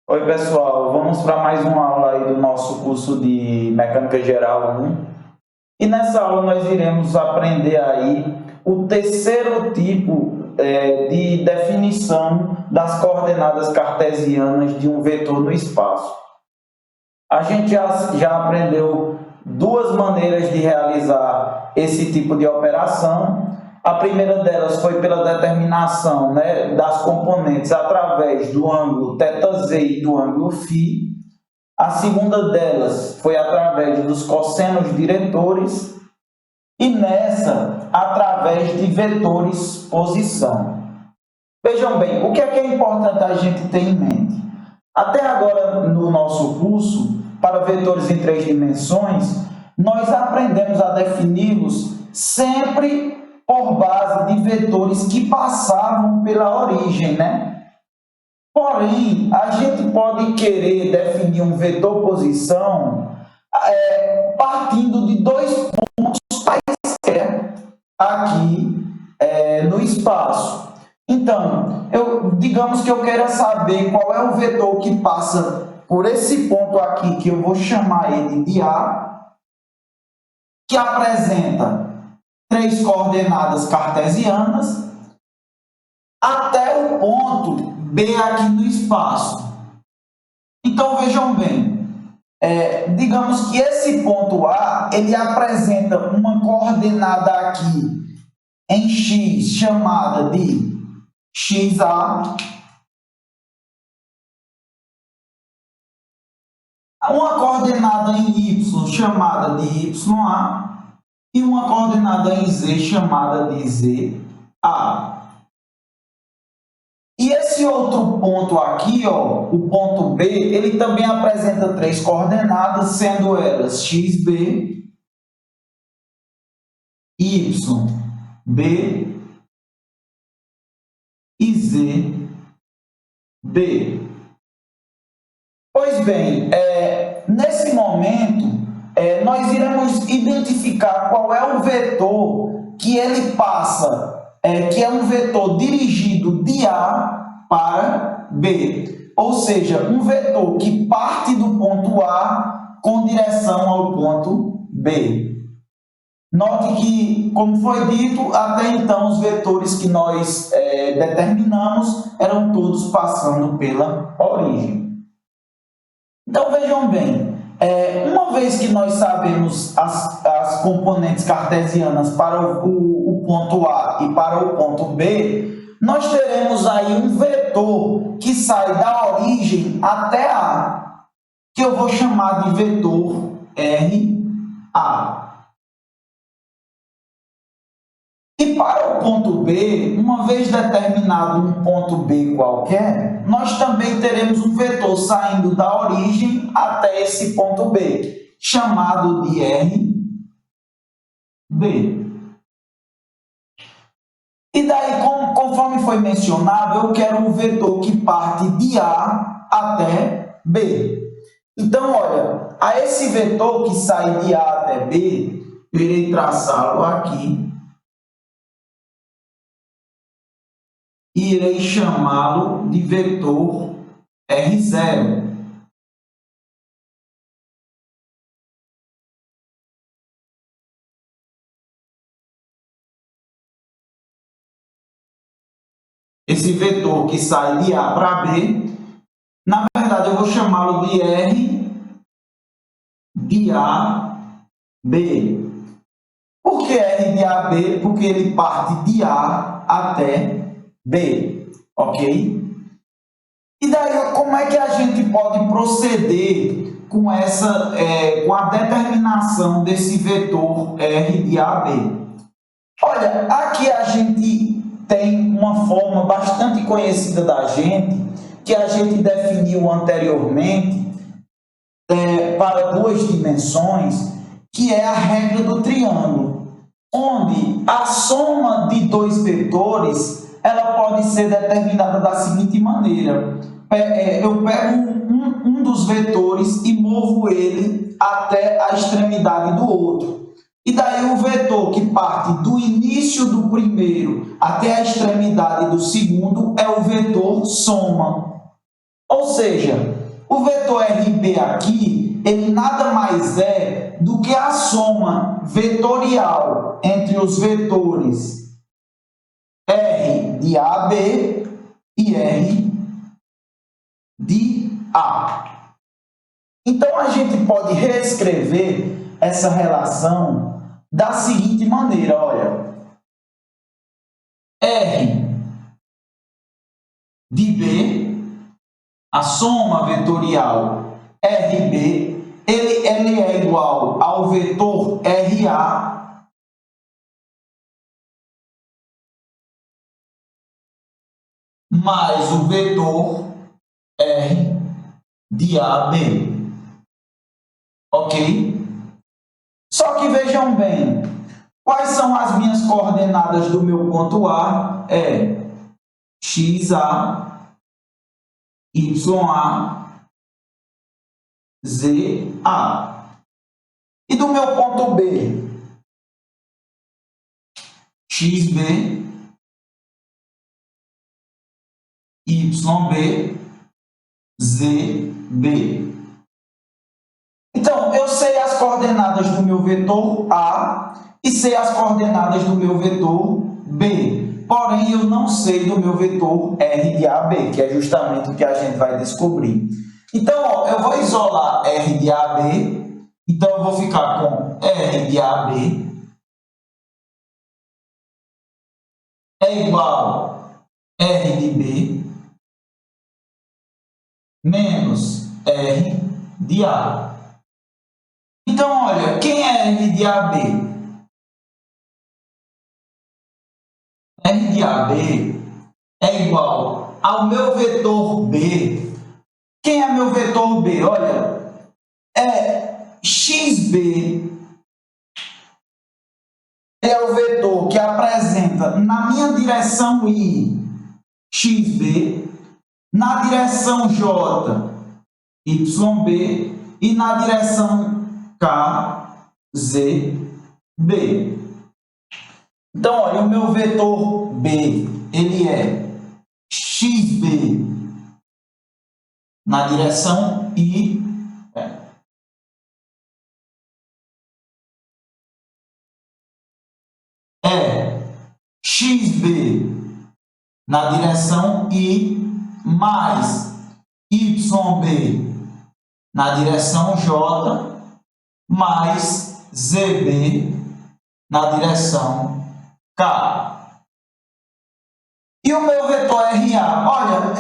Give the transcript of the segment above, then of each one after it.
Oi, pessoal, vamos para mais uma aula aí do nosso curso de Mecânica Geral 1. E nessa aula nós iremos aprender aí o terceiro tipo de definição das coordenadas cartesianas de um vetor no espaço. A gente já aprendeu duas maneiras de realizar esse tipo de operação. A primeira delas foi pela determinação, das componentes através do ângulo θz e do ângulo φ. A segunda delas foi através dos cossenos diretores e nessa, através de vetores posição. Vejam bem, o que é importante a gente ter em mente? Até agora, no nosso curso, para vetores em três dimensões, nós aprendemos a defini-los sempre por base de vetores que passavam pela origem, Porém, a gente pode querer definir um vetor posição partindo de dois pontos quaisquer aqui no espaço. Então, digamos que eu queira saber qual é o vetor que passa por esse ponto aqui, que eu vou chamar ele de A, que apresenta três coordenadas cartesianas, até o ponto B aqui no espaço. Então, vejam bem, digamos que esse ponto A, ele apresenta uma coordenada aqui em X chamada de XA, uma coordenada em Y chamada de YA e uma coordenada em Z chamada de ZA. E esse outro ponto aqui, o ponto B, ele também apresenta três coordenadas, sendo elas XB, YB e ZB. Pois bem, nesse momento, nós iremos identificar qual é o vetor que ele passa, que é um vetor dirigido de A para B, ou seja, um vetor que parte do ponto A com direção ao ponto B. Note que, como foi dito, até então os vetores que nós determinamos eram todos passando pela origem. Então, vejam bem, uma vez que nós sabemos as componentes cartesianas para o ponto A e para o ponto B, nós teremos aí um vetor que sai da origem até A, que eu vou chamar de vetor RA. E para o ponto B, uma vez determinado um ponto B qualquer, nós também teremos um vetor saindo da origem até esse ponto B, chamado de RB. E daí, conforme foi mencionado, eu quero um vetor que parte de A até B. Então, olha, a esse vetor que sai de A até B, eu irei traçá-lo aqui. E irei chamá-lo de vetor R0. Esse vetor que sai de A para B, na verdade eu vou chamá-lo de R de AB. Por que R de AB? Porque ele parte de A até B, ok? E daí, como é que a gente pode proceder com a determinação desse vetor R de AB? Olha, aqui a gente tem uma forma bastante conhecida da gente, que a gente definiu anteriormente para duas dimensões, que é a regra do triângulo, onde a soma de dois vetores ela pode ser determinada da seguinte maneira. Eu pego um dos vetores e movo ele até a extremidade do outro. E daí o vetor que parte do início do primeiro até a extremidade do segundo é o vetor soma. Ou seja, o vetor RB aqui, ele nada mais é do que a soma vetorial entre os vetores R de A a B e R de A. Então, a gente pode reescrever essa relação da seguinte maneira, olha. R de B, a soma vetorial RB, ele é igual ao vetor RA mais o vetor R de AB. Ok? Só que vejam bem, quais são as minhas coordenadas do meu ponto A? É XA, YA, ZA. E do meu ponto B? XB, YB, ZB. Então, eu sei as coordenadas do meu vetor A e sei as coordenadas do meu vetor B. Porém, eu não sei do meu vetor R de AB, que é justamente o que a gente vai descobrir. Então, ó, eu vou isolar R de AB. Então, eu vou ficar com R de AB é igual a R de B menos R de A. Então, olha, quem é R de AB? R de AB é igual ao meu vetor B. Quem é meu vetor B? Olha, é XB. É o vetor que apresenta na minha direção I, XB, na direção J, YB e na direção K, ZB. Então, olha, o meu vetor B, ele é XB na direção I, XB na direção I mais YB na direção J mais ZB na direção K. E o meu vetor RA? Olha,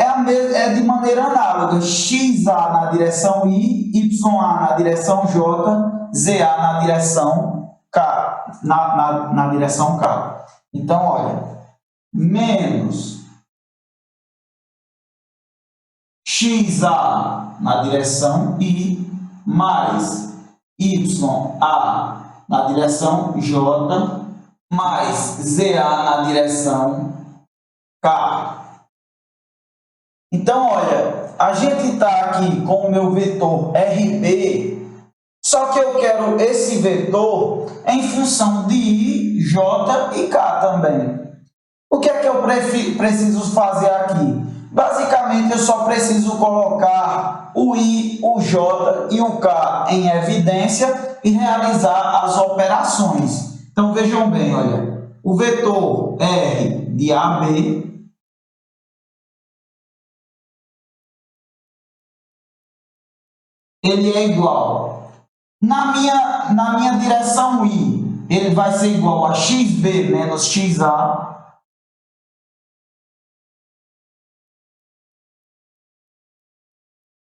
é de maneira análoga. XA na direção I, YA na direção J, ZA na direção K. Na direção K. Então, olha, menos XA na direção I, mais YA na direção J, mais ZA na direção K. Então, olha, a gente está aqui com o meu vetor RB, só que eu quero esse vetor em função de I, J e K também. O que é que eu preciso fazer aqui? Basicamente, eu só preciso colocar o I, o J e o K em evidência e realizar as operações. Então, vejam bem, olha, o vetor R de AB ele é igual, na minha direção I, ele vai ser igual a XB menos XA,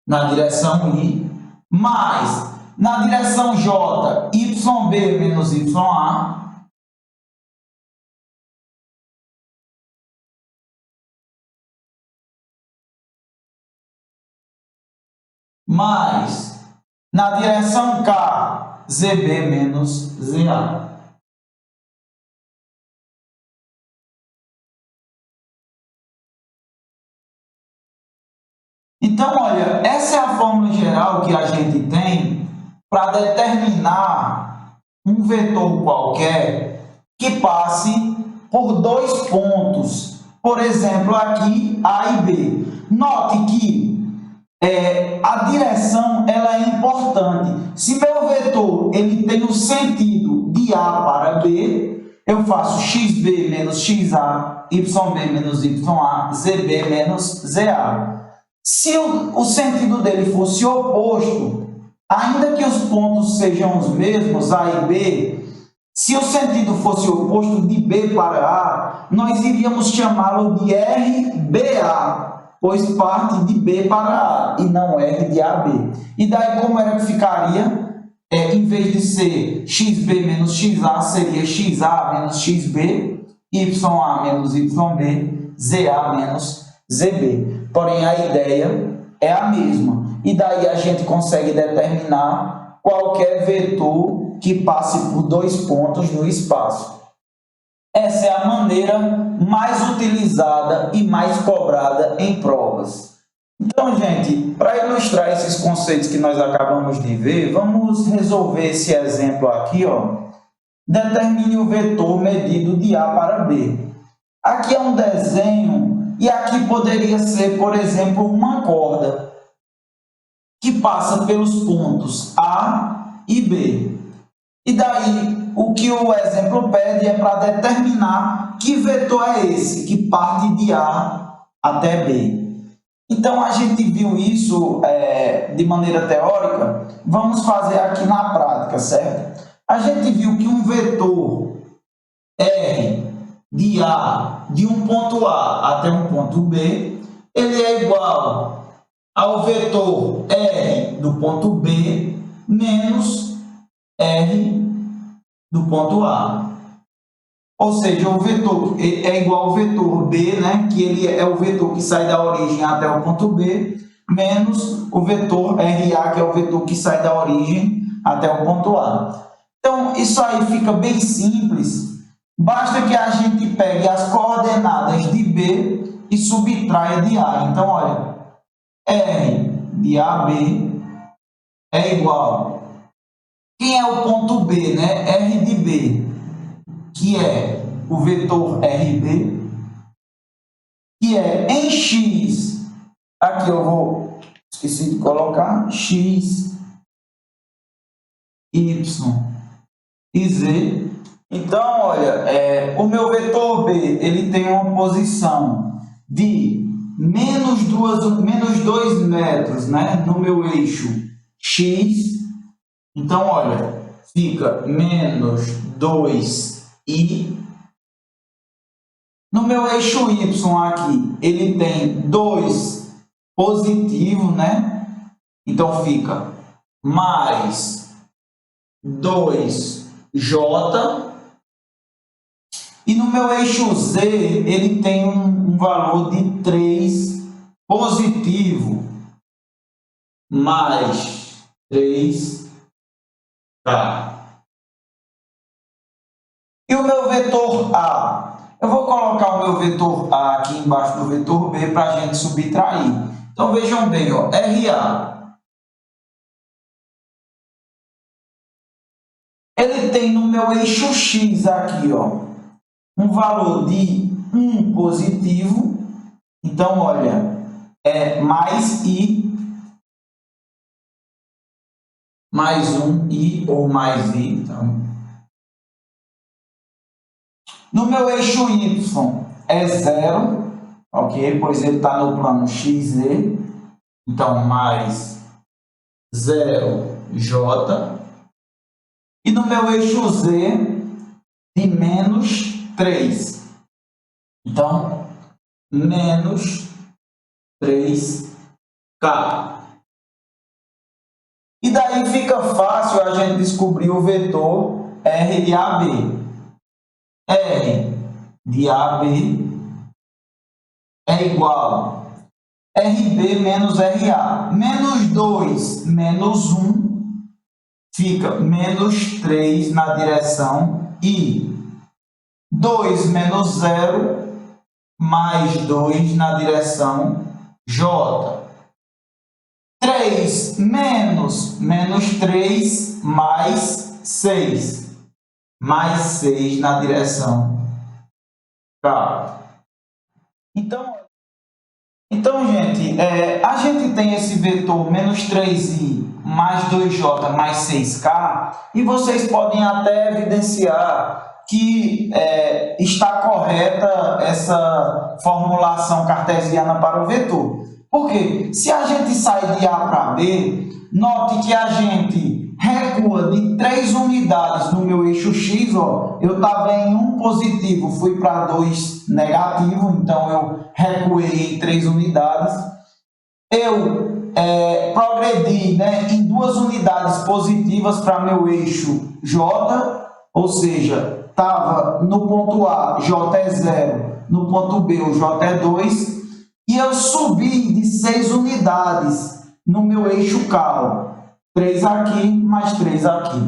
na direção I, mais na direção J, YB menos YA, mais na direção K, ZB menos ZA. Então, olha, essa é a fórmula geral que a gente tem para determinar um vetor qualquer que passe por dois pontos. Por exemplo, aqui A e B. Note que a direção ela é importante. Se meu vetor ele tem o sentido de A para B, eu faço xb menos xa, yb menos ya, zb menos za. Se o sentido dele fosse oposto, ainda que os pontos sejam os mesmos, A e B, se o sentido fosse oposto de B para A, nós iríamos chamá-lo de RBA, pois parte de B para A e não R de AB. E daí como era que ficaria? Em vez de ser xb menos xa, seria xa menos xb, ya menos yb, za menos zb. Porém, a ideia é a mesma. E daí a gente consegue determinar qualquer vetor que passe por dois pontos no espaço. Essa é a maneira mais utilizada e mais cobrada em provas. Então, gente, para ilustrar esses conceitos que nós acabamos de ver, vamos resolver esse exemplo aqui, ó. Determine o vetor medido de A para B. Aqui é um desenho e aqui poderia ser, por exemplo, uma corda que passa pelos pontos A e B. E daí, o que o exemplo pede é para determinar que vetor é esse, que parte de A até B. Então, a gente viu isso de maneira teórica, vamos fazer aqui na prática, certo? A gente viu que um vetor R de A, de um ponto A até um ponto B, ele é igual ao vetor R do ponto B menos R do ponto A. Ou seja, o vetor é igual ao vetor B, né, que ele é o vetor que sai da origem até o ponto B, menos o vetor RA, que é o vetor que sai da origem até o ponto A. Então, isso aí fica bem simples. Basta que a gente pegue as coordenadas de B e subtraia de A. Então, olha, R de AB é igual. Quem é o ponto B, né? R de B, que é o vetor RB, que é em X, aqui eu esqueci de colocar, X, Y e Z. Então, olha, o meu vetor B, ele tem uma posição de menos 2 metros, né, no meu eixo X. Então, olha, fica menos 2i. No meu eixo Y aqui, ele tem 2 positivo, né? Então, fica mais 2j. E no meu eixo Z, ele tem um valor de 3 positivo, mais 3. E o meu vetor A? Eu vou colocar o meu vetor A aqui embaixo do vetor B para a gente subtrair. Então, vejam bem, ó, RA. Ele tem no meu eixo X aqui, ó, um valor de 1 positivo. Então, olha, é mais I, mais 1i ou mais i. Então, no meu eixo Y é 0, ok? Pois ele está no plano XZ. Então, mais 0j. E no meu eixo Z, de menos 3. Então, menos 3k. E daí fica fácil a gente descobrir o vetor R de AB. R de AB é igual a RB menos RA. Menos 2 menos 1 fica menos 3 na direção I. 2 menos 0 mais 2 na direção J. 3 menos 3 mais 6. Mais 6 na direção K. Então, Então, gente, a gente tem esse vetor menos 3i mais 2j mais 6k, e vocês podem até evidenciar que está correta essa formulação cartesiana para o vetor. Por quê? Se a gente sai de A para B, note que a gente recua de 3 unidades no meu eixo X, ó, eu estava em 1 positivo, fui para 2 negativo, então eu recuei em 3 unidades. Eu progredi, né, em 2 unidades positivas para meu eixo J, ou seja, estava no ponto A, J é 0, no ponto B, o J é 2, e eu subi de 6 unidades no meu eixo K, 3 aqui, mais 3 aqui.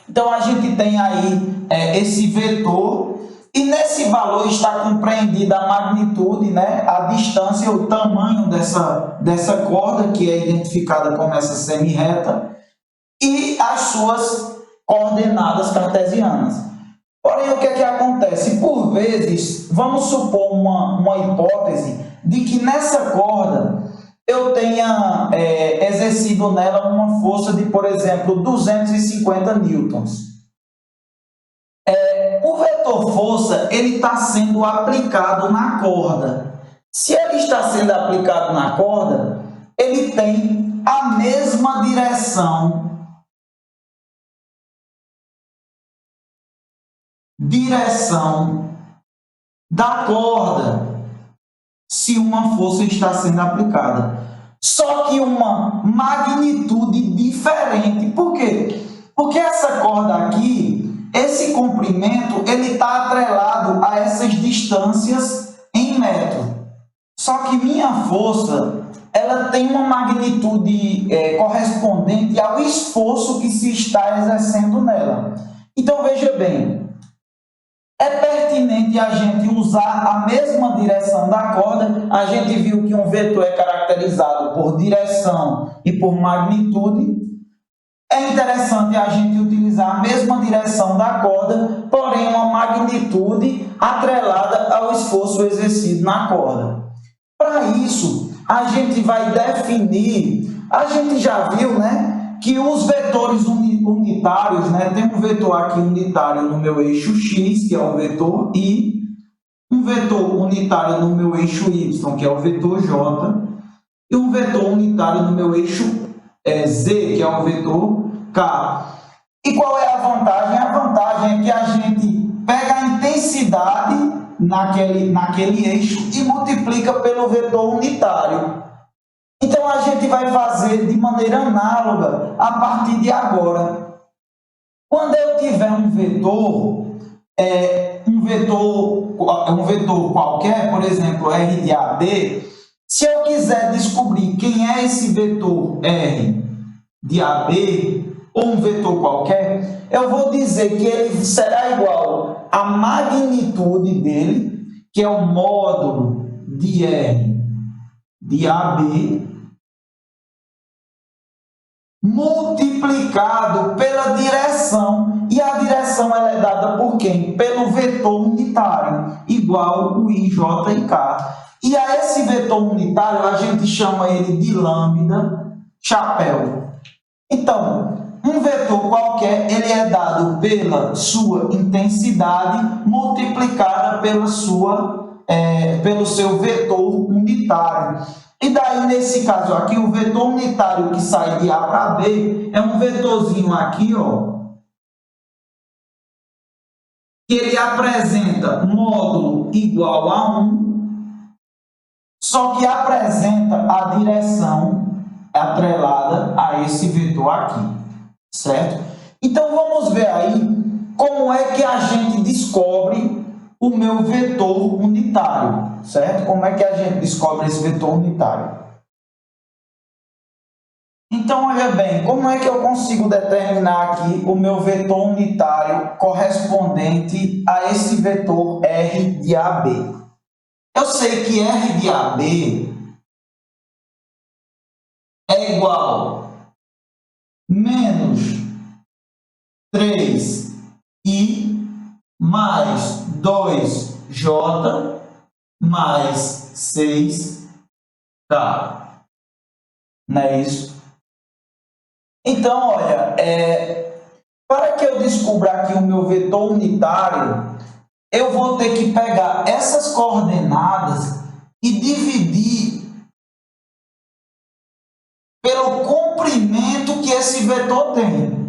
Então, a gente tem aí esse vetor, e nesse valor está compreendida a magnitude, né, a distância, o tamanho dessa corda, que é identificada como essa semi-reta, e as suas coordenadas cartesianas. Porém, o que é que acontece? Por vezes, vamos supor uma hipótese de que nessa corda eu tenha exercido nela uma força de, por exemplo, 250 newtons. O vetor força ele está sendo aplicado na corda. Se ele está sendo aplicado na corda, ele tem a mesma direção da corda se uma força está sendo aplicada. Só que uma magnitude diferente. Por quê? Porque essa corda aqui, esse comprimento, ele está atrelado a essas distâncias em metro. Só que minha força, ela tem uma magnitude correspondente ao esforço que se está exercendo nela. Então, veja bem, é pertinente a gente usar a mesma direção da corda. A gente viu que um vetor é caracterizado por direção e por magnitude. É interessante a gente utilizar a mesma direção da corda, porém uma magnitude atrelada ao esforço exercido na corda. Para isso, a gente vai definir, a gente já viu, né, que os vetores unitários, né, tem um vetor aqui unitário no meu eixo X, que é o vetor I, um vetor unitário no meu eixo Y, que é o vetor J, e um vetor unitário no meu eixo Z, que é o vetor K. E qual é a vantagem? A vantagem é que a gente pega a intensidade naquele eixo e multiplica pelo vetor unitário. Então, a gente vai fazer de maneira análoga a partir de agora. Quando eu tiver um vetor qualquer, por exemplo, R de AB, se eu quiser descobrir quem é esse vetor R de AB, ou um vetor qualquer, eu vou dizer que ele será igual à magnitude dele, que é o módulo de R de AB, multiplicado pela direção, e a direção ela é dada por quem? Pelo vetor unitário, igual o I, J e K. E a esse vetor unitário a gente chama ele de lambda chapéu. Então, um vetor qualquer, ele é dado pela sua intensidade multiplicada pelo seu vetor unitário. E daí, nesse caso aqui, o vetor unitário que sai de A para B é um vetorzinho aqui, ó, que ele apresenta módulo igual a 1, só que apresenta a direção atrelada a esse vetor aqui, certo? Então, vamos ver aí como é que a gente descobre o meu vetor unitário, certo? Como é que a gente descobre esse vetor unitário? Então, olha bem, como é que eu consigo determinar aqui o meu vetor unitário correspondente a esse vetor R de AB? Eu sei que R de AB é igual a menos 3i mais 2j mais 6k. K. Não é isso? Então, olha, para que eu descubra aqui o meu vetor unitário, eu vou ter que pegar essas coordenadas e dividir pelo comprimento que esse vetor tem.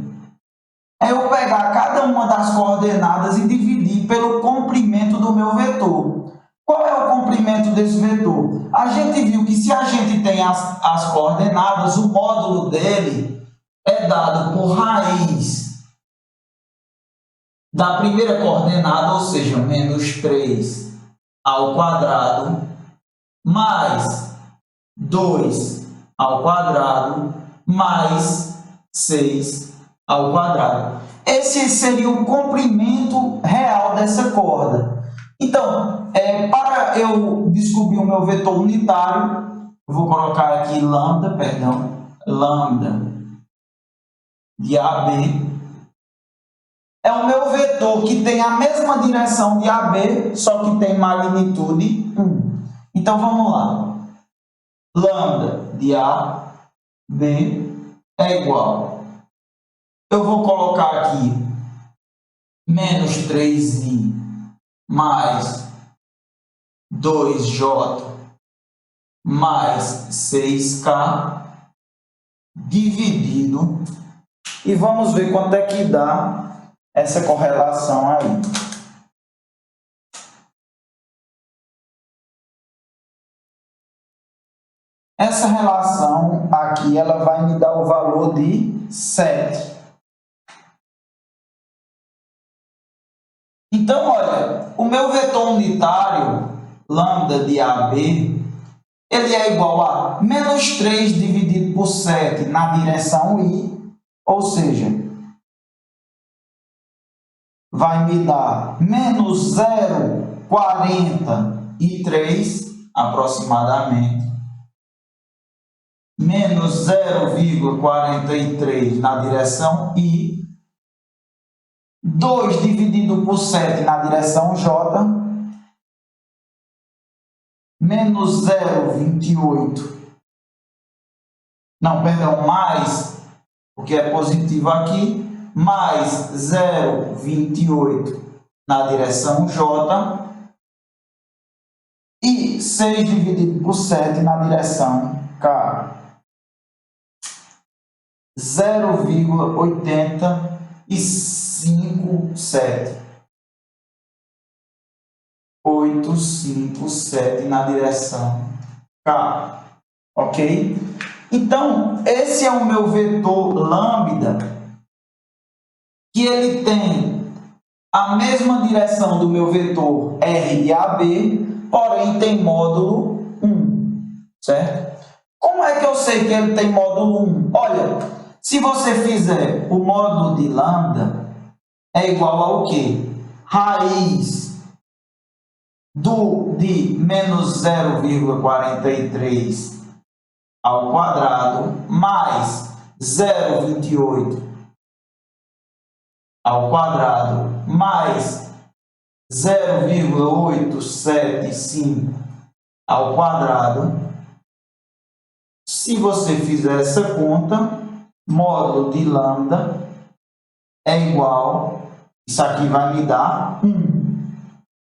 Eu pegar cada uma das coordenadas e dividir pelo comprimento do meu vetor. Qual é o comprimento desse vetor? A gente viu que se a gente tem as coordenadas, o módulo dele é dado por raiz da primeira coordenada, ou seja, menos 3 ao quadrado, mais 2 ao quadrado, mais 6 ao quadrado. Esse seria o comprimento real dessa corda. Então, para eu descobrir o meu vetor unitário, eu vou colocar aqui lambda de AB. É o meu vetor que tem a mesma direção de AB, só que tem magnitude 1. Então, vamos lá. Lambda de AB é igual. Eu vou colocar aqui menos 3i mais 2j mais 6k dividido. E vamos ver quanto é que dá essa correlação aí. Essa relação aqui, ela vai me dar o valor de 7. Então, olha, o meu vetor unitário, lambda de AB, ele é igual a menos 3 dividido por 7 na direção I, ou seja, vai me dar menos 0,43 aproximadamente, menos 0,43 na direção I, 2 dividido por 7 na direção J, menos 0,28, não, perdão, mais, porque é positivo aqui, mais 0,28 na direção J e 6 dividido por 7 na direção K. 0,857 na direção K, ok? Então, esse é o meu vetor lambda, que ele tem a mesma direção do meu vetor R de AB, porém tem módulo 1, certo? Como é que eu sei que ele tem módulo 1? Olha, se você fizer o módulo de lambda, é igual ao quê? Raiz de menos 0,43 ao quadrado mais 0,28 ao quadrado mais 0,875 ao quadrado. Se você fizer essa conta, módulo de lambda é igual, isso aqui vai me dar 1.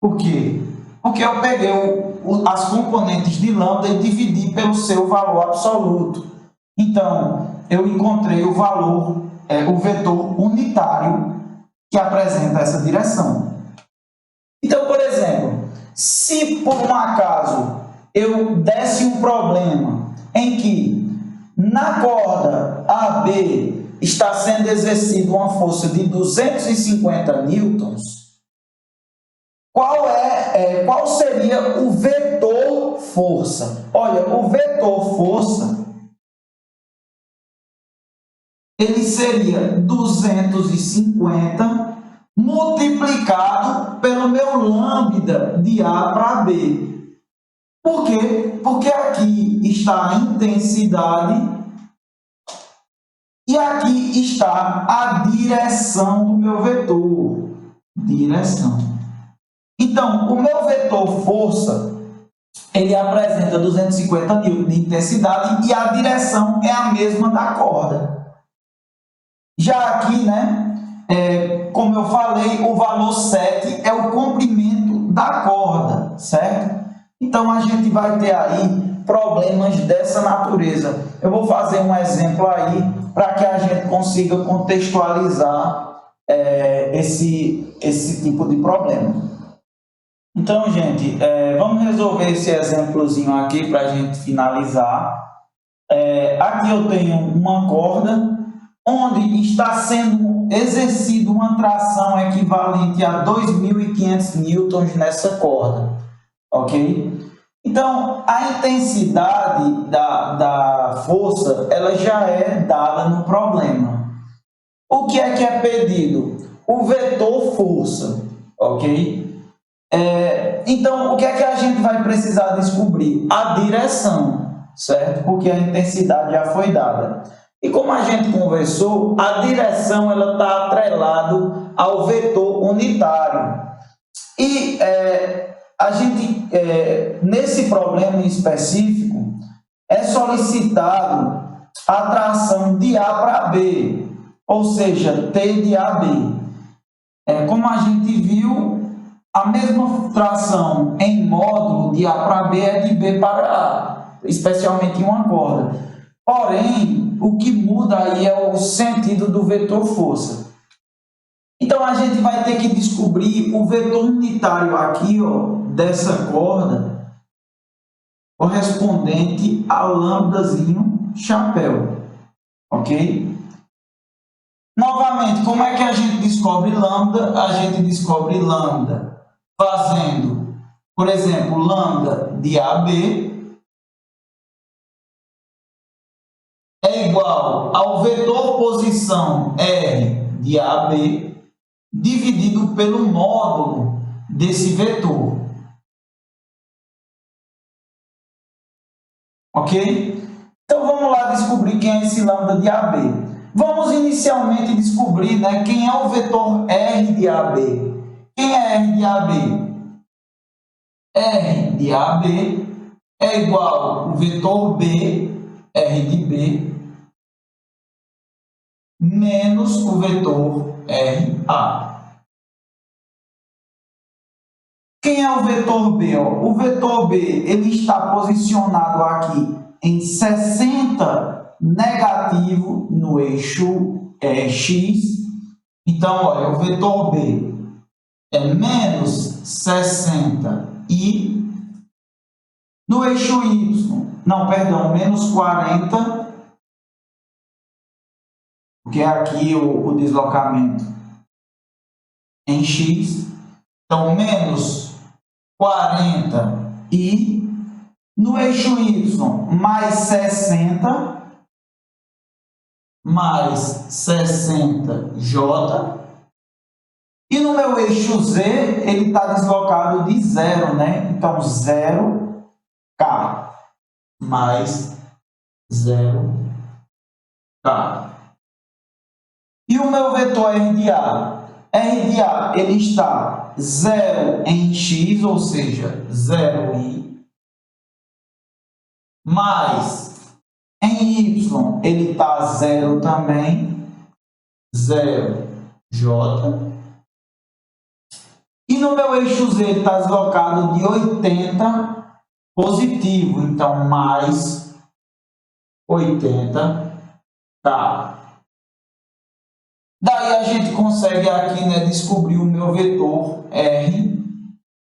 Por quê? Porque eu peguei as componentes de lambda e dividi pelo seu valor absoluto. Então, eu encontrei o valor, o vetor unitário que apresenta essa direção. Então, por exemplo, se por um acaso eu desse um problema em que na corda AB está sendo exercida uma força de 250 newtons, qual seria o vetor força? Olha, o vetor força, ele seria 250 multiplicado pelo meu lambda de A para B. Por quê? Porque aqui está a intensidade e aqui está a direção do meu vetor. Direção. Então, o meu vetor força, ele apresenta 250 N de intensidade e a direção é a mesma da corda. Já aqui, né, como eu falei, o valor 7 é o comprimento da corda, certo? Então, a gente vai ter aí problemas dessa natureza. Eu vou fazer um exemplo aí para que a gente consiga contextualizar esse tipo de problema. Então, gente, vamos resolver esse exemplozinho aqui para a gente finalizar. Aqui eu tenho uma corda onde está sendo exercida uma tração equivalente a 2.500 newtons nessa corda, ok? Então, a intensidade da força, ela já é dada no problema. O que é pedido? O vetor força, ok? Então, o que é que a gente vai precisar descobrir? A direção, certo? Porque a intensidade já foi dada. E como a gente conversou, a direção ela está atrelada ao vetor unitário. E a gente, nesse problema em específico, é solicitado a tração de A para B, ou seja, T de AB. Como a gente viu, a mesma tração em módulo de A para B é de B para A, especialmente em uma corda. Porém, o que muda aí é o sentido do vetor força. Então, a gente vai ter que descobrir o vetor unitário aqui, ó, dessa corda, correspondente a lambdazinho chapéu, ok? Novamente, como é que a gente descobre lambda? A gente descobre lambda fazendo, por exemplo, lambda de AB é igual ao vetor posição R de AB dividido pelo módulo desse vetor. Ok? Então vamos lá descobrir quem é esse lambda de AB. Vamos inicialmente descobrir, né, quem é o vetor R de AB. Quem é R de AB? R de AB é igual ao vetor B, R de B, menos o vetor RA. Quem é o vetor B? O vetor B ele está posicionado aqui em 60 negativo no eixo X. Então, olha, o vetor B é menos 60 e no eixo Y, não, perdão, menos 40, porque é aqui o deslocamento em X. Então, menos 40 e no eixo Y, mais 60, mais 60J. E no meu eixo Z, ele está deslocado de 0, né? Então, 0K mais 0K. E o meu vetor R de A? R de A, ele está 0 em X, ou seja, 0I, mais em Y, ele está 0 também, 0J. E no meu eixo Z ele está deslocado de 80 positivo, então mais 80K. Daí a gente consegue aqui, né, descobrir o meu vetor R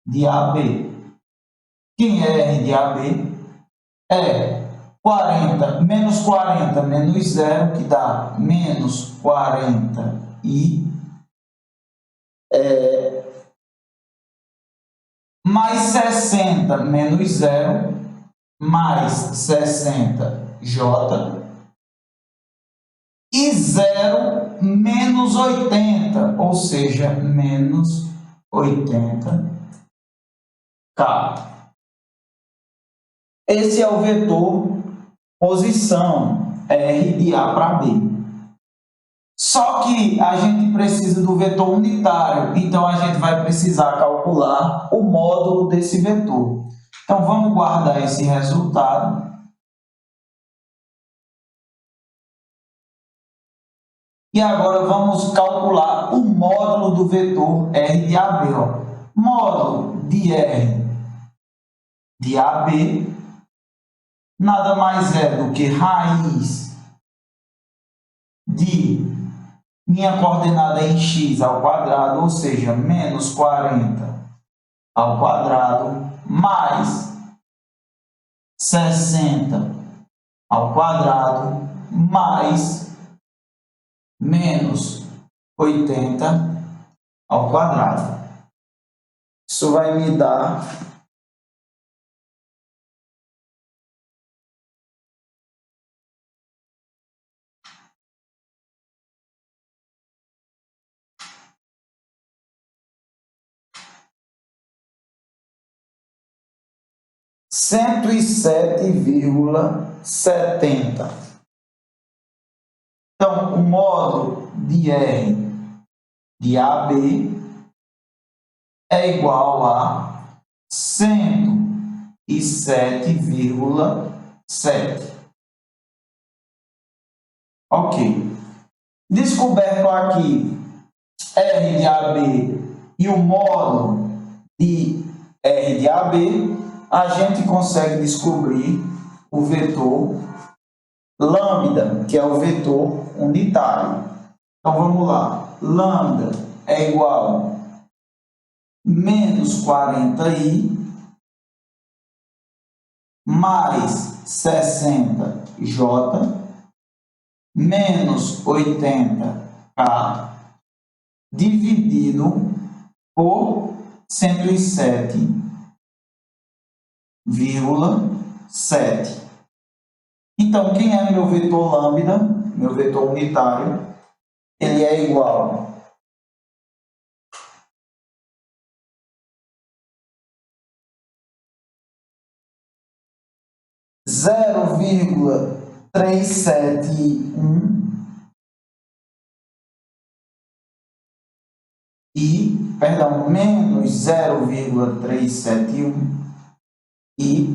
de AB. Quem é R de AB? É 40 menos 0, que dá menos 40 e mais 60 menos 0, mais 60J, e 0 menos 80, ou seja, menos 80K. Esse é o vetor posição R de A para B. Só que a gente precisa do vetor unitário, então a gente vai precisar calcular o módulo desse vetor. Então, vamos guardar esse resultado. E agora vamos calcular o módulo do vetor R de AB. Ó. Módulo de R de AB nada mais é do que raiz de minha coordenada em x ao quadrado, ou seja, menos 40 ao quadrado, mais 60 ao quadrado, mais menos 80 ao quadrado. Isso vai me dar 107,70. Então, o módulo de R de AB é igual a 107,7. Ok. Descoberto aqui R de AB e o módulo de R de AB, a gente consegue descobrir o vetor lambda, que é o vetor unitário. Então, vamos lá. Lambda é igual a menos 40i mais 60j menos 80k dividido por 107,7. Então, quem é meu vetor lambda, meu vetor unitário? Ele é igual a 0,371 menos 0,371 e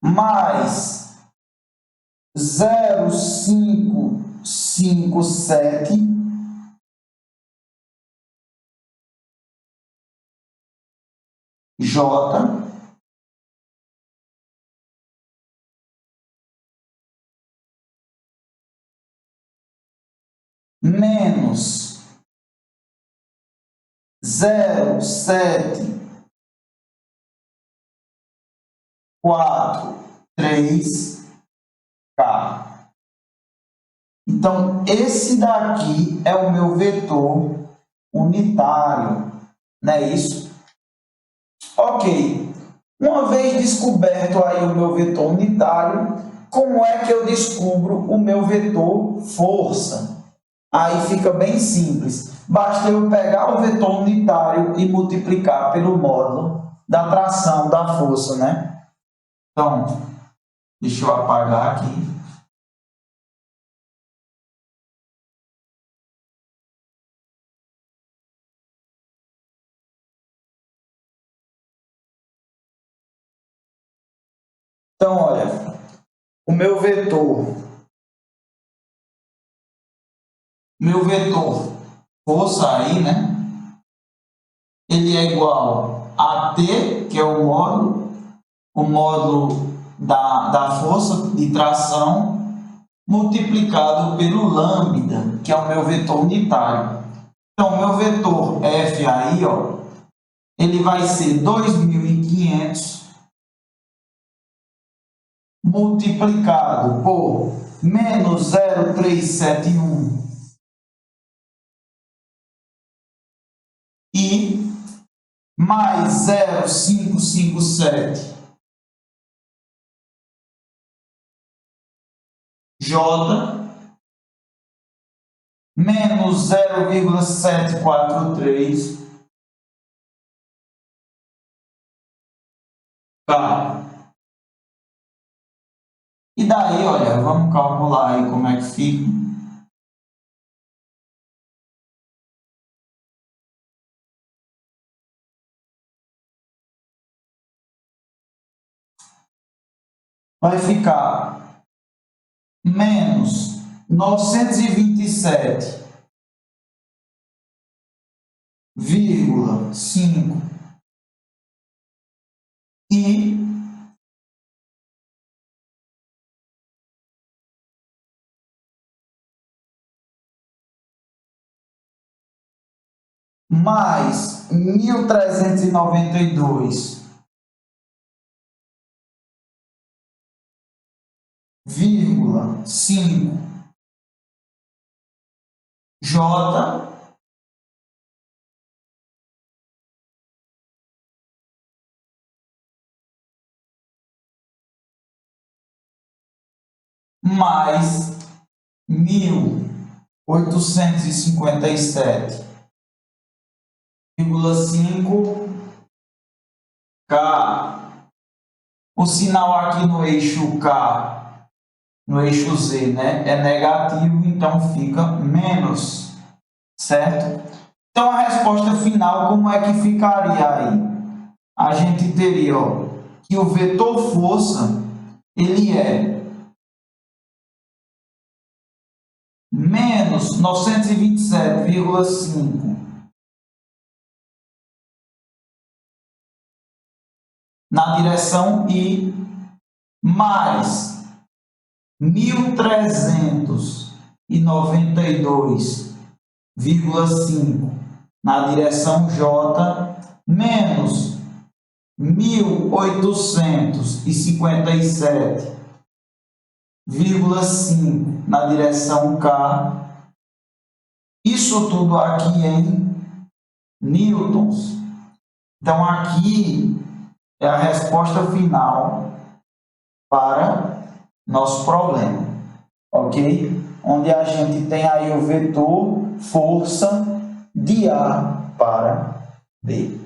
mais 0,557 J menos 0,743K. Então, esse daqui é o meu vetor unitário, não é isso? Ok. Uma vez descoberto aí o meu vetor unitário, como é que eu descubro o meu vetor força? Aí fica bem simples. Basta eu pegar o vetor unitário e multiplicar pelo módulo da tração da força, né? Então, deixa eu apagar aqui. Então, olha, o meu vetor força aí, né? Ele é igual a T, que é o módulo da força de tração, multiplicado pelo lambda, que é o meu vetor unitário. Então, o meu vetor F aí, ó, ele vai ser 2.500 multiplicado por menos 0,371 e mais 0,557 J menos 0,743 K. E daí, olha, vamos calcular aí como é que fica. vai ficar menos 927,5 e mais 1.392,5 J mais 1.857,5 K. O sinal aqui no eixo K, no eixo Z, né, é negativo, então fica menos, certo? Então a resposta final, como é que ficaria aí? A gente teria, ó, que o vetor força, ele é menos 927,5 na direção I, mais 1.392,5 na direção J, menos 1.857,5 na direção K. Isso tudo aqui em newtons. Então, aqui é a resposta final para nosso problema, ok? Onde a gente tem aí o vetor força de A para B.